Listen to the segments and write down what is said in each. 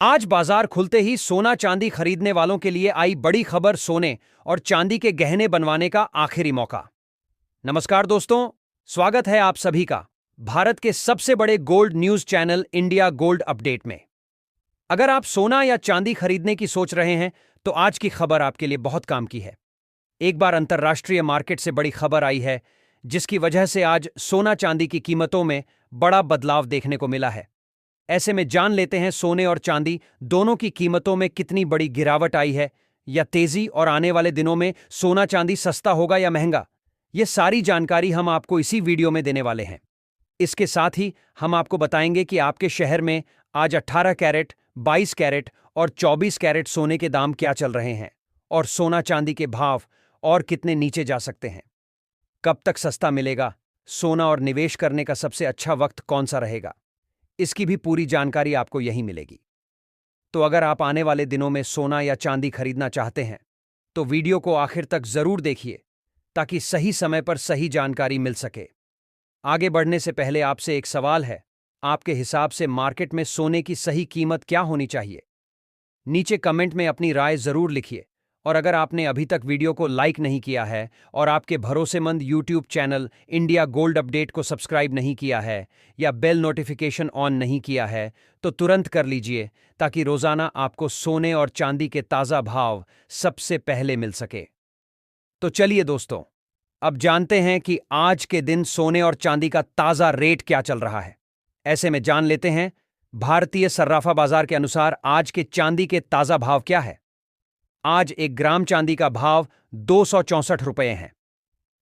आज बाजार खुलते ही सोना चांदी खरीदने वालों के लिए आई बड़ी खबर। सोने और चांदी के गहने बनवाने का आखिरी मौका। नमस्कार दोस्तों, स्वागत है आप सभी का भारत के सबसे बड़े gold news channel India gold update में। अगर आप सोना या चांदी खरीदने की सोच रहे हैं तो आज की खबर आपके लिए बहुत काम की है। एक बार अंतर्राष्ट्रीय मार्केट से बड़ी खबर आई है जिसकी वजह से आज सोना चांदी की कीमतों में बड़ा बदलाव देखने को मिला है। ऐसे में जान लेते हैं सोने और चांदी दोनों की कीमतों में कितनी बड़ी गिरावट आई है या तेजी, और आने वाले दिनों में सोना चांदी सस्ता होगा या महंगा। ये सारी जानकारी हम आपको इसी वीडियो में देने वाले हैं। इसके साथ ही हम आपको बताएंगे कि आपके शहर में आज 18 कैरेट, 22 कैरेट और 24 कैरेट सोने के दाम क्या चल रहे हैं और सोना चांदी के भाव और कितने नीचे जा सकते हैं। कब तक सस्ता मिलेगा सोना और निवेश करने का सबसे अच्छा वक्त कौन सा रहेगा, इसकी भी पूरी जानकारी आपको यहीं मिलेगी। तो अगर आप आने वाले दिनों में सोना या चांदी खरीदना चाहते हैं तो वीडियो को आखिर तक जरूर देखिए ताकि सही समय पर सही जानकारी मिल सके। आगे बढ़ने से पहले आपसे एक सवाल है, आपके हिसाब से मार्केट में सोने की सही कीमत क्या होनी चाहिए? नीचे कमेंट में अपनी राय जरूर लिखिए। और अगर आपने अभी तक वीडियो को लाइक नहीं किया है और आपके भरोसेमंद YouTube channel India gold update को सब्सक्राइब नहीं किया है या बेल नोटिफिकेशन ऑन नहीं किया है तो तुरंत कर लीजिए ताकि रोजाना आपको सोने और चांदी के ताज़ा भाव सबसे पहले मिल सके। तो चलिए दोस्तों, अब जानते हैं कि आज के दिन सोने और चांदी का ताज़ा रेट क्या चल रहा है। ऐसे में जान लेते हैं भारतीय सर्राफा बाजार के अनुसार आज के चांदी के ताज़ा भाव क्या है। आज 1 ग्राम चांदी का भाव 264 रुपये है।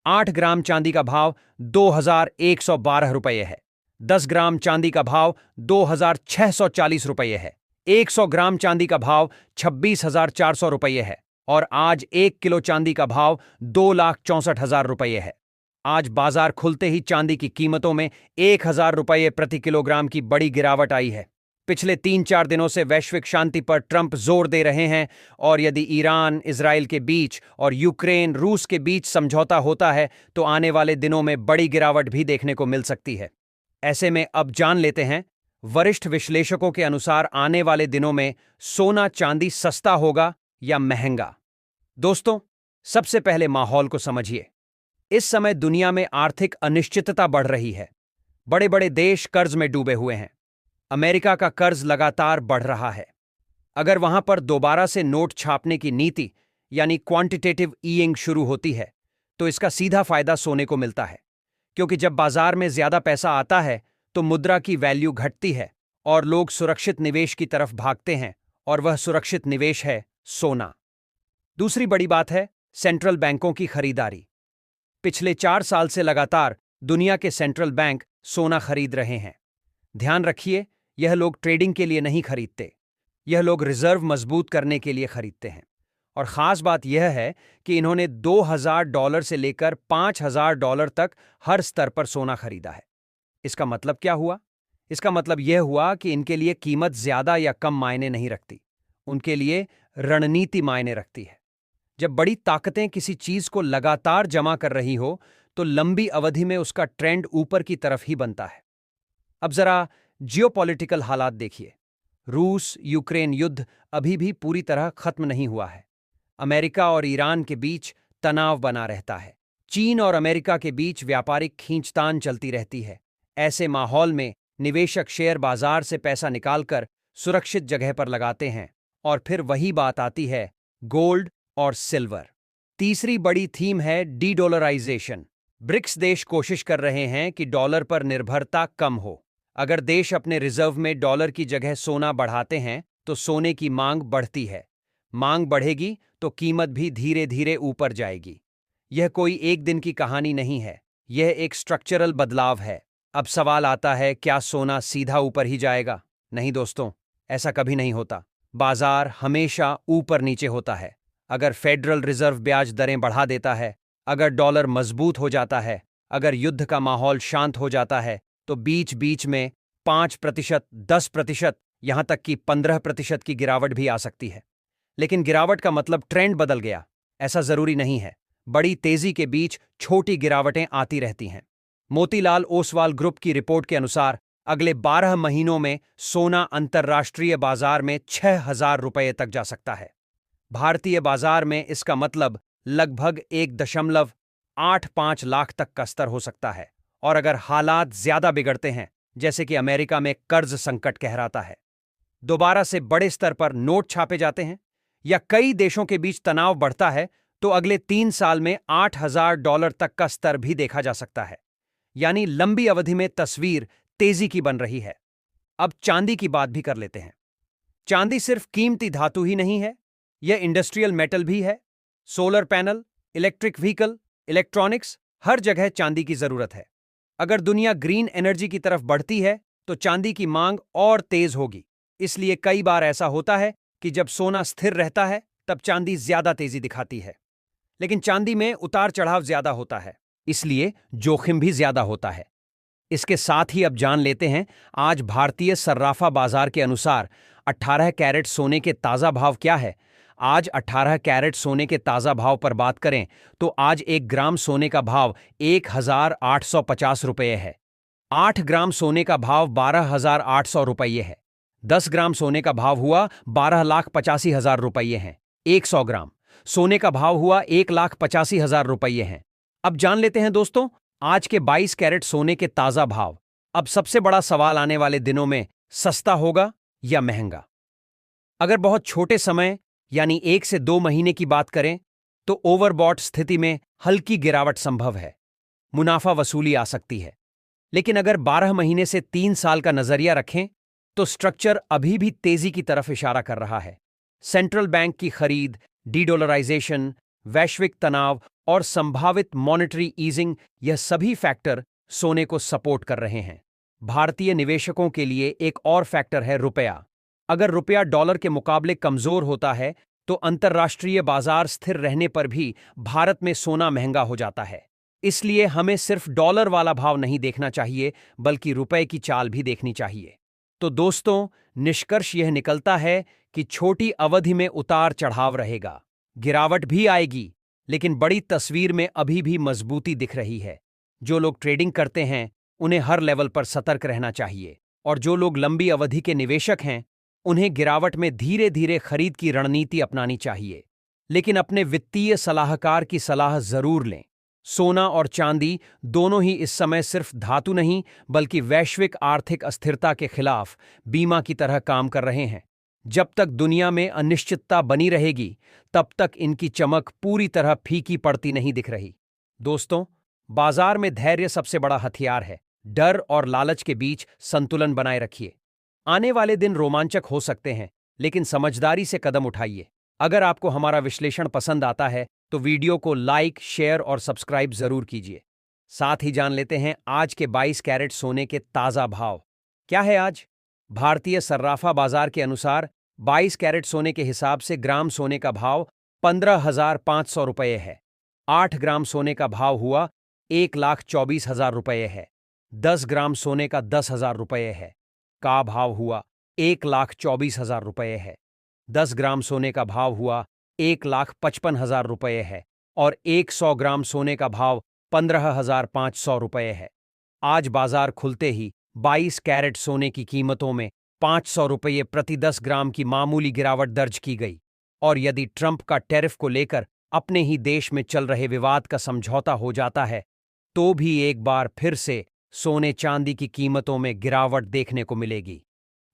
8 ग्राम चांदी का भाव 2112 रुपये है। 10 ग्राम चांदी का भाव 2640 रुपये है। 100 ग्राम चांदी का भाव 26,400 रुपये है। और आज 1 किलो चांदी का भाव 2,64,000 रुपये है। आज बाजार खुलते ही चांदी की कीमतों में 1,000 रुपये प्रति किलोग्राम की बड़ी गिरावट आई है। पिछले 3-4 दिनों से वैश्विक शांति पर ट्रंप जोर दे रहे हैं और यदि ईरान, इजराइल के बीच और यूक्रेन, रूस के बीच समझौता होता है तो आने वाले दिनों में बड़ी गिरावट भी देखने को मिल सकती है। ऐसे में अब जान लेते हैं वरिष्ठ विश्लेषकों के अनुसार आने वाले दिनों में सोना चांदी सस्ता होगा या महंगा। दोस्तों, सबसे पहले माहौल को समझिए। इस समय दुनिया में आर्थिक अनिश्चितता बढ़ रही है। बड़े बड़े देश कर्ज में डूबे हुए हैं। अमेरिका का कर्ज लगातार बढ़ रहा है। अगर वहां पर दोबारा से नोट छापने की नीति यानी क्वांटिटेटिव ईइंग शुरू होती है तो इसका सीधा फायदा सोने को मिलता है, क्योंकि जब बाजार में ज्यादा पैसा आता है तो मुद्रा की वैल्यू घटती है और लोग सुरक्षित निवेश की तरफ भागते हैं, और वह सुरक्षित निवेश है सोना। दूसरी बड़ी बात है सेंट्रल बैंकों की खरीदारी। पिछले 4 साल से लगातार दुनिया के सेंट्रल बैंक सोना खरीद रहे हैं। ध्यान रखिए, यह लोग ट्रेडिंग के लिए नहीं खरीदते, यह लोग रिजर्व मजबूत करने के लिए खरीदते हैं। और खास बात यह है कि इन्होंने $2,000 से लेकर $5,000 तक हर स्तर पर सोना खरीदा है। इसका मतलब क्या हुआ? इसका मतलब यह हुआ कि इनके लिए कीमत ज्यादा या कम मायने नहीं रखती, उनके लिए रणनीति मायने रखती है। जब बड़ी ताकतें किसी चीज को लगातार जमा कर रही हो तो लंबी अवधि में उसका ट्रेंड ऊपर की तरफ ही बनता है। अब जरा जियोपॉलिटिकल हालात देखिए। रूस यूक्रेन युद्ध अभी भी पूरी तरह खत्म नहीं हुआ है। अमेरिका और ईरान के बीच तनाव बना रहता है। चीन और अमेरिका के बीच व्यापारिक खींचतान चलती रहती है। ऐसे माहौल में निवेशक शेयर बाजार से पैसा निकालकर सुरक्षित जगह पर लगाते हैं, और फिर वही बात आती है गोल्ड और सिल्वर। तीसरी बड़ी थीम है डी-डॉलराइजेशन। ब्रिक्स देश कोशिश कर रहे हैं कि डॉलर पर निर्भरता कम हो। अगर देश अपने रिजर्व में डॉलर की जगह सोना बढ़ाते हैं तो सोने की मांग बढ़ती है। मांग बढ़ेगी तो कीमत भी धीरे धीरे ऊपर जाएगी। यह कोई एक दिन की कहानी नहीं है, यह एक स्ट्रक्चरल बदलाव है। अब सवाल आता है, क्या सोना सीधा ऊपर ही जाएगा? नहीं दोस्तों, ऐसा कभी नहीं होता। बाजार हमेशा ऊपर नीचे होता है। अगर फेडरल रिजर्व ब्याज दरें बढ़ा देता है, अगर डॉलर मजबूत हो जाता है, अगर युद्ध का माहौल शांत हो जाता है तो बीच बीच में 5%, 10%, यहां तक कि 15% की गिरावट भी आ सकती है। लेकिन गिरावट का मतलब ट्रेंड बदल गया, ऐसा जरूरी नहीं है। बड़ी तेजी के बीच छोटी गिरावटें आती रहती हैं। मोतीलाल ओसवाल ग्रुप की रिपोर्ट के अनुसार अगले 12 महीनों में सोना अंतर्राष्ट्रीय बाजार में 6,000 रुपये तक जा सकता है। भारतीय बाजार में इसका मतलब लगभग 1.85 लाख तक का स्तर हो सकता है। और अगर हालात ज्यादा बिगड़ते हैं, जैसे कि अमेरिका में कर्ज संकट कहराता है, दोबारा से बड़े स्तर पर नोट छापे जाते हैं या कई देशों के बीच तनाव बढ़ता है, तो अगले 3 साल में $8,000 तक का स्तर भी देखा जा सकता है। यानी लंबी अवधि में तस्वीर तेजी की बन रही है। अब चांदी की बात भी कर लेते हैं। चांदी सिर्फ कीमती धातु ही नहीं है, यह इंडस्ट्रियल मेटल भी है। Solar panel, electric vehicle, electronics, हर जगह चांदी की जरूरत है। अगर दुनिया ग्रीन एनर्जी की तरफ बढ़ती है तो चांदी की मांग और तेज होगी। इसलिए कई बार ऐसा होता है कि जब सोना स्थिर रहता है तब चांदी ज्यादा तेजी दिखाती है। लेकिन चांदी में उतार चढ़ाव ज्यादा होता है, इसलिए जोखिम भी ज्यादा होता है। इसके साथ ही अब जान लेते हैं आज भारतीय सर्राफा बाजार के अनुसार 18 कैरेट सोने के ताजा भाव क्या है। आज 18 कैरेट सोने के ताजा भाव पर बात करें तो आज 1 ग्राम सोने का भाव 1,850 रुपये है। 8 ग्राम सोने का भाव 12,800 रुपये है। 10 ग्राम सोने का भाव हुआ 12,85,000 रुपये हैं। 100 ग्राम सोने का भाव हुआ 1,85,000 रुपये हैं। अब जान लेते हैं दोस्तों आज के 22 कैरेट सोने के ताजा भाव। अब सबसे बड़ा सवाल आने वाले दिनों में सस्ता होगा या महंगा। अगर बहुत छोटे समय यानी 1 से 2 महीने की बात करें तो ओवरबॉट स्थिति में हल्की गिरावट संभव है, मुनाफा वसूली आ सकती है। लेकिन अगर 12 महीने से 3 साल का नजरिया रखें तो स्ट्रक्चर अभी भी तेजी की तरफ इशारा कर रहा है। सेंट्रल बैंक की खरीद, डीडॉलराइजेशन, वैश्विक तनाव और संभावित मॉनेटरी ईजिंग, यह सभी फैक्टर सोने को सपोर्ट कर रहे हैं। भारतीय निवेशकों के लिए एक और फैक्टर है रुपया। अगर रुपया डॉलर के मुकाबले कमजोर होता है तो अंतर्राष्ट्रीय बाजार स्थिर रहने पर भी भारत में सोना महंगा हो जाता है। इसलिए हमें सिर्फ डॉलर वाला भाव नहीं देखना चाहिए, बल्कि रुपए की चाल भी देखनी चाहिए। तो दोस्तों, निष्कर्ष यह निकलता है कि छोटी अवधि में उतार चढ़ाव रहेगा, गिरावट भी आएगी, लेकिन बड़ी तस्वीर में अभी भी मजबूती दिख रही है। जो लोग ट्रेडिंग करते हैं उन्हें हर लेवल पर सतर्क रहना चाहिए, और जो लोग लंबी अवधि के निवेशक हैं उन्हें गिरावट में धीरे धीरे खरीद की रणनीति अपनानी चाहिए। लेकिन अपने वित्तीय सलाहकार की सलाह जरूर लें। सोना और चांदी दोनों ही इस समय सिर्फ धातु नहीं, बल्कि वैश्विक आर्थिक अस्थिरता के खिलाफ बीमा की तरह काम कर रहे हैं। जब तक दुनिया में अनिश्चितता बनी रहेगी, तब तक इनकी चमक पूरी तरह फीकी पड़ती नहीं दिख रही। दोस्तों, बाजार में धैर्य सबसे बड़ा हथियार है। डर और लालच के बीच संतुलन बनाए रखिए। आने वाले दिन रोमांचक हो सकते हैं, लेकिन समझदारी से कदम उठाइए। अगर आपको हमारा विश्लेषण पसंद आता है तो वीडियो को लाइक, शेयर और सब्सक्राइब जरूर कीजिए। साथ ही जान लेते हैं आज के 22 कैरेट सोने के ताजा भाव क्या है। आज भारतीय सर्राफा बाजार के अनुसार 22 कैरेट सोने के हिसाब से ग्राम सोने का भाव 15,500 रुपये है। 8 ग्राम सोने का भाव हुआ 1,24,000 रुपये है। 10 ग्राम सोने का 10,000 रुपये है का भाव हुआ 1,24,000 रुपये है। 10 ग्राम सोने का भाव हुआ 1,55,000 रुपये है और 100 ग्राम सोने का भाव 15,500 रुपये है। आज बाजार खुलते ही 22 कैरेट सोने की कीमतों में 500 रुपये प्रति 10 ग्राम की मामूली गिरावट दर्ज की गई। और यदि ट्रंप का टैरिफ को लेकर अपने ही देश में चल रहे विवाद का समझौता हो जाता है तो भी एक बार फिर से सोने चांदी की कीमतों में गिरावट देखने को मिलेगी।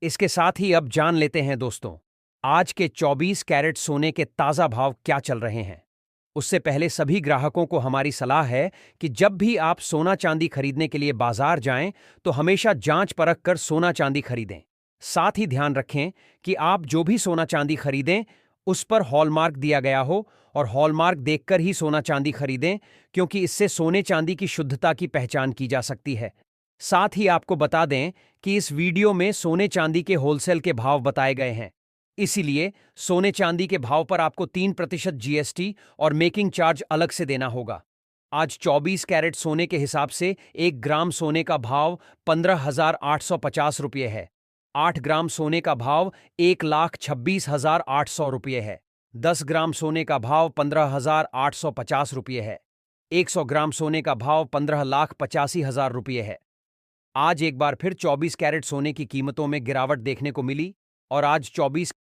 इसके साथ ही अब जान लेते हैं दोस्तों आज के 24 कैरेट सोने के ताजा भाव क्या चल रहे हैं। उससे पहले सभी ग्राहकों को हमारी सलाह है कि जब भी आप सोना चांदी खरीदने के लिए बाजार जाएं तो हमेशा जांच परख कर सोना चांदी खरीदें। साथ ही ध्यान रखें कि आप जो भी सोना चांदी खरीदें उस पर हॉलमार्क दिया गया हो, और हॉलमार्क देखकर ही सोना चांदी खरीदें, क्योंकि इससे सोने चांदी की शुद्धता की पहचान की जा सकती है। साथ ही आपको बता दें कि इस वीडियो में सोने चांदी के होलसेल के भाव बताए गए हैं, इसीलिए सोने चांदी के भाव पर आपको 3% जीएसटी और मेकिंग चार्ज अलग से देना होगा। आज 24 कैरेट सोने के हिसाब से 1 ग्राम सोने का भाव 15,850 रुपये है। 8 ग्राम सोने का भाव 1,26,800 रुपये है। 10 ग्राम सोने का भाव 15,850 रुपये है। 100 ग्राम सोने का भाव 15,85,000 रुपये है। आज एक बार फिर 24 कैरेट सोने की कीमतों में गिरावट देखने को मिली और आज 24